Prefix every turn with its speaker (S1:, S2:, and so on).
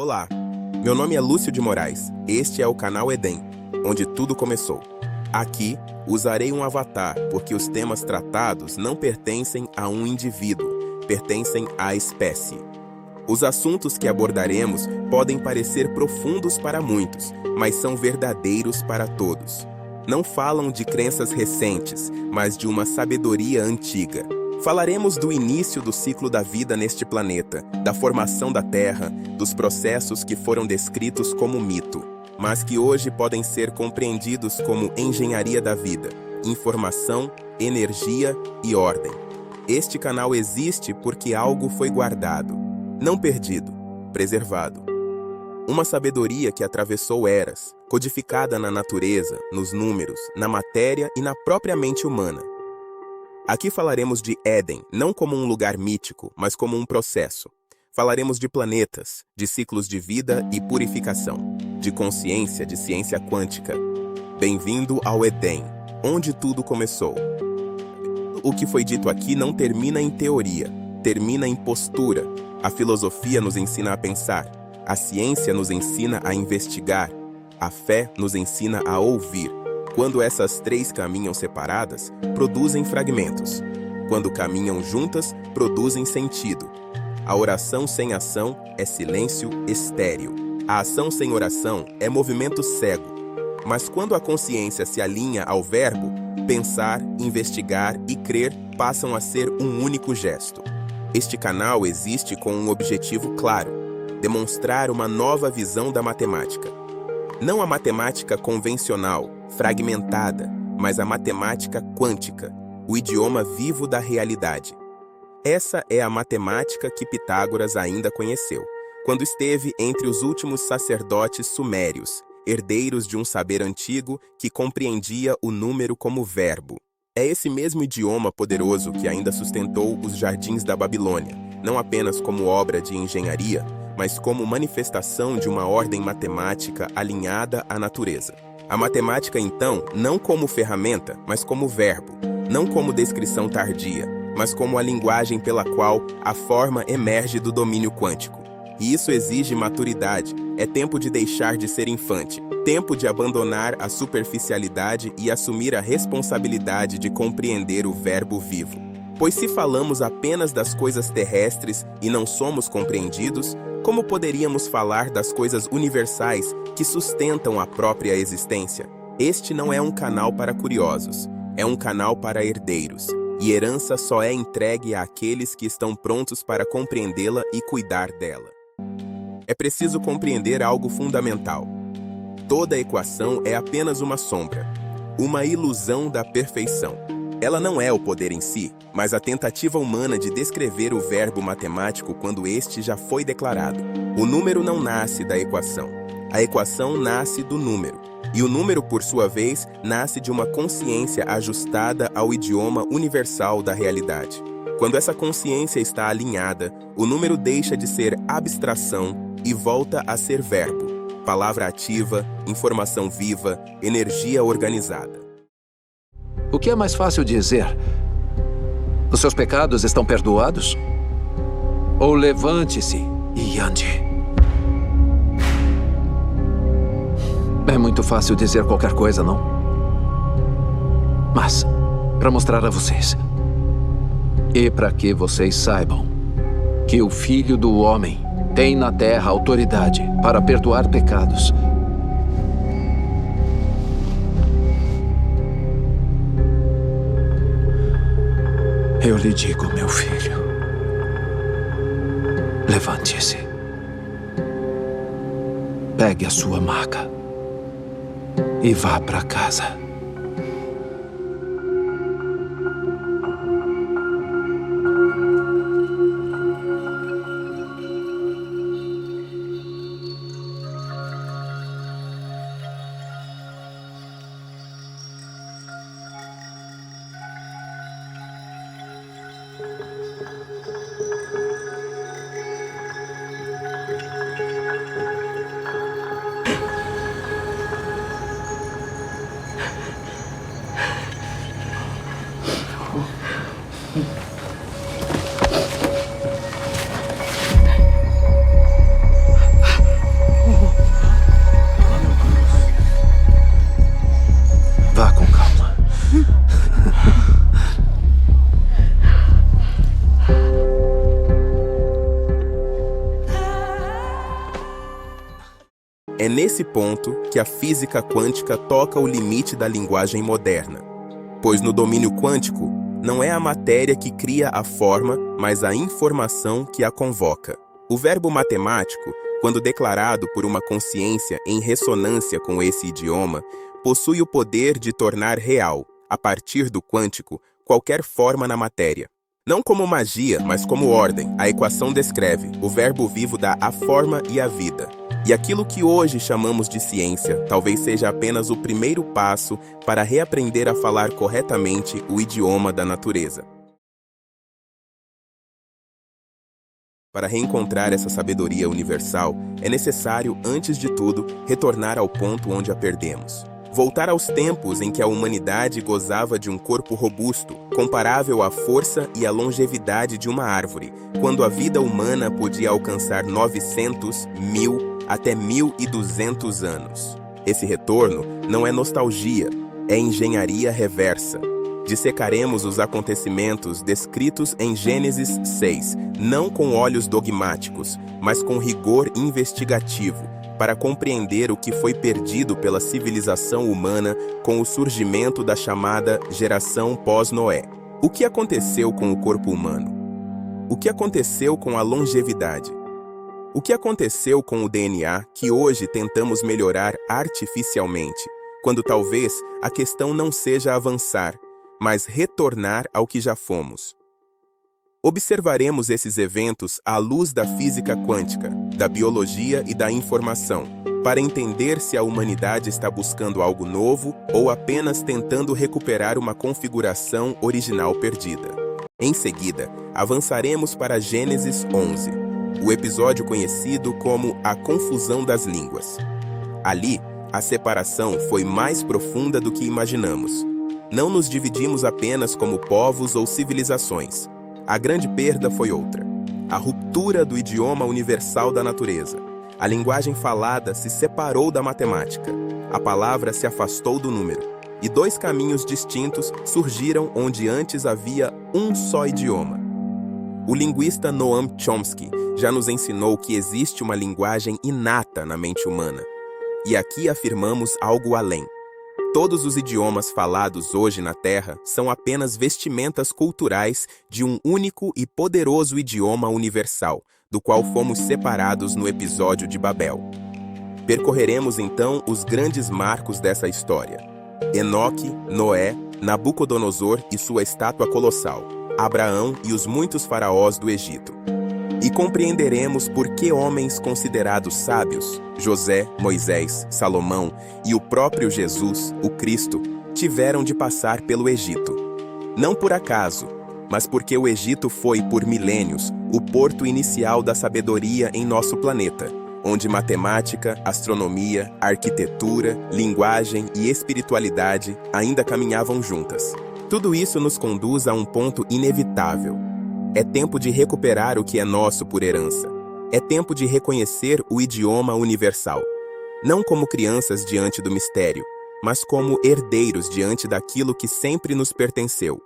S1: Olá, meu nome é Lúcio de Moraes. Este é o canal Edém, onde tudo começou. Aqui, usarei um avatar, porque os temas tratados não pertencem a um indivíduo, pertencem à espécie. Os assuntos que abordaremos podem parecer profundos para muitos, mas são verdadeiros para todos. Não falam de crenças recentes, mas de uma sabedoria antiga. Falaremos do início do ciclo da vida neste planeta, da formação da Terra, dos processos que foram descritos como mito, mas que hoje podem ser compreendidos como engenharia da vida, informação, energia e ordem. Este canal existe porque algo foi guardado, não perdido, preservado. Uma sabedoria que atravessou eras, codificada na natureza, nos números, na matéria e na própria mente humana. Aqui falaremos de Éden, não como um lugar mítico, mas como um processo. Falaremos de planetas, de ciclos de vida e purificação, de consciência, de ciência quântica. Bem-vindo ao Edém, onde tudo começou. O que foi dito aqui não termina em teoria, termina em postura. A filosofia nos ensina a pensar, a ciência nos ensina a investigar, a fé nos ensina a ouvir. Quando essas três caminham separadas, produzem fragmentos. Quando caminham juntas, produzem sentido. A oração sem ação é silêncio estéril. A ação sem oração é movimento cego. Mas quando a consciência se alinha ao verbo, pensar, investigar e crer passam a ser um único gesto. Este canal existe com um objetivo claro: demonstrar uma nova visão da matemática. Não a matemática convencional, fragmentada, mas a matemática quântica, o idioma vivo da realidade. Essa é a matemática que Pitágoras ainda conheceu, quando esteve entre os últimos sacerdotes sumérios, herdeiros de um saber antigo que compreendia o número como verbo. É esse mesmo idioma poderoso que ainda sustentou os jardins da Babilônia, não apenas como obra de engenharia, mas como manifestação de uma ordem matemática alinhada à natureza. A matemática, então, não como ferramenta, mas como verbo, não como descrição tardia, mas como a linguagem pela qual a forma emerge do domínio quântico. E isso exige maturidade, é tempo de deixar de ser infante, tempo de abandonar a superficialidade e assumir a responsabilidade de compreender o verbo vivo. Pois se falamos apenas das coisas terrestres e não somos compreendidos, como poderíamos falar das coisas universais que sustentam a própria existência? Este não é um canal para curiosos, é um canal para herdeiros, e herança só é entregue àqueles que estão prontos para compreendê-la e cuidar dela. É preciso compreender algo fundamental. Toda equação é apenas uma sombra, uma ilusão da perfeição. Ela não é o poder em si, mas a tentativa humana de descrever o verbo matemático quando este já foi declarado. O número não nasce da equação. A equação nasce do número. E o número, por sua vez, nasce de uma consciência ajustada ao idioma universal da realidade. Quando essa consciência está alinhada, o número deixa de ser abstração e volta a ser verbo, palavra ativa, informação viva, energia organizada.
S2: O que é mais fácil dizer? Os seus pecados estão perdoados? Ou levante-se e ande? É muito fácil dizer qualquer coisa, não? Mas, para mostrar a vocês, e para que vocês saibam que o Filho do Homem tem na terra autoridade para perdoar pecados, eu lhe digo, meu filho, levante-se, pegue a sua maca e vá para casa.
S1: É nesse ponto que a física quântica toca o limite da linguagem moderna. Pois no domínio quântico, não é a matéria que cria a forma, mas a informação que a convoca. O verbo matemático, quando declarado por uma consciência em ressonância com esse idioma, possui o poder de tornar real, a partir do quântico, qualquer forma na matéria. Não como magia, mas como ordem, a equação descreve, o verbo vivo dá a forma e a vida. E aquilo que hoje chamamos de ciência, talvez seja apenas o primeiro passo para reaprender a falar corretamente o idioma da natureza. Para reencontrar essa sabedoria universal, é necessário, antes de tudo, retornar ao ponto onde a perdemos. Voltar aos tempos em que a humanidade gozava de um corpo robusto, comparável à força e à longevidade de uma árvore, quando a vida humana podia alcançar 900, 1000 até 1200 anos. Esse retorno não é nostalgia, é engenharia reversa. Dissecaremos os acontecimentos descritos em Gênesis 6, não com olhos dogmáticos, mas com rigor investigativo, para compreender o que foi perdido pela civilização humana com o surgimento da chamada geração pós-Noé. O que aconteceu com o corpo humano? O que aconteceu com a longevidade? O que aconteceu com o DNA que hoje tentamos melhorar artificialmente, quando talvez a questão não seja avançar, mas retornar ao que já fomos? Observaremos esses eventos à luz da física quântica, da biologia e da informação, para entender se a humanidade está buscando algo novo ou apenas tentando recuperar uma configuração original perdida. Em seguida, avançaremos para Gênesis 11, o episódio conhecido como a confusão das línguas. Ali, a separação foi mais profunda do que imaginamos. Não nos dividimos apenas como povos ou civilizações. A grande perda foi outra: a ruptura do idioma universal da natureza. A linguagem falada se separou da matemática. A palavra se afastou do número. E dois caminhos distintos surgiram onde antes havia um só idioma. O linguista Noam Chomsky já nos ensinou que existe uma linguagem inata na mente humana. E aqui afirmamos algo além. Todos os idiomas falados hoje na Terra são apenas vestimentas culturais de um único e poderoso idioma universal, do qual fomos separados no episódio de Babel. Percorreremos então os grandes marcos dessa história: Enoque, Noé, Nabucodonosor e sua estátua colossal, Abraão e os muitos faraós do Egito. E compreenderemos por que homens considerados sábios, José, Moisés, Salomão e o próprio Jesus, o Cristo, tiveram de passar pelo Egito. Não por acaso, mas porque o Egito foi, por milênios, o porto inicial da sabedoria em nosso planeta, onde matemática, astronomia, arquitetura, linguagem e espiritualidade ainda caminhavam juntas. Tudo isso nos conduz a um ponto inevitável. É tempo de recuperar o que é nosso por herança. É tempo de reconhecer o idioma universal. Não como crianças diante do mistério, mas como herdeiros diante daquilo que sempre nos pertenceu.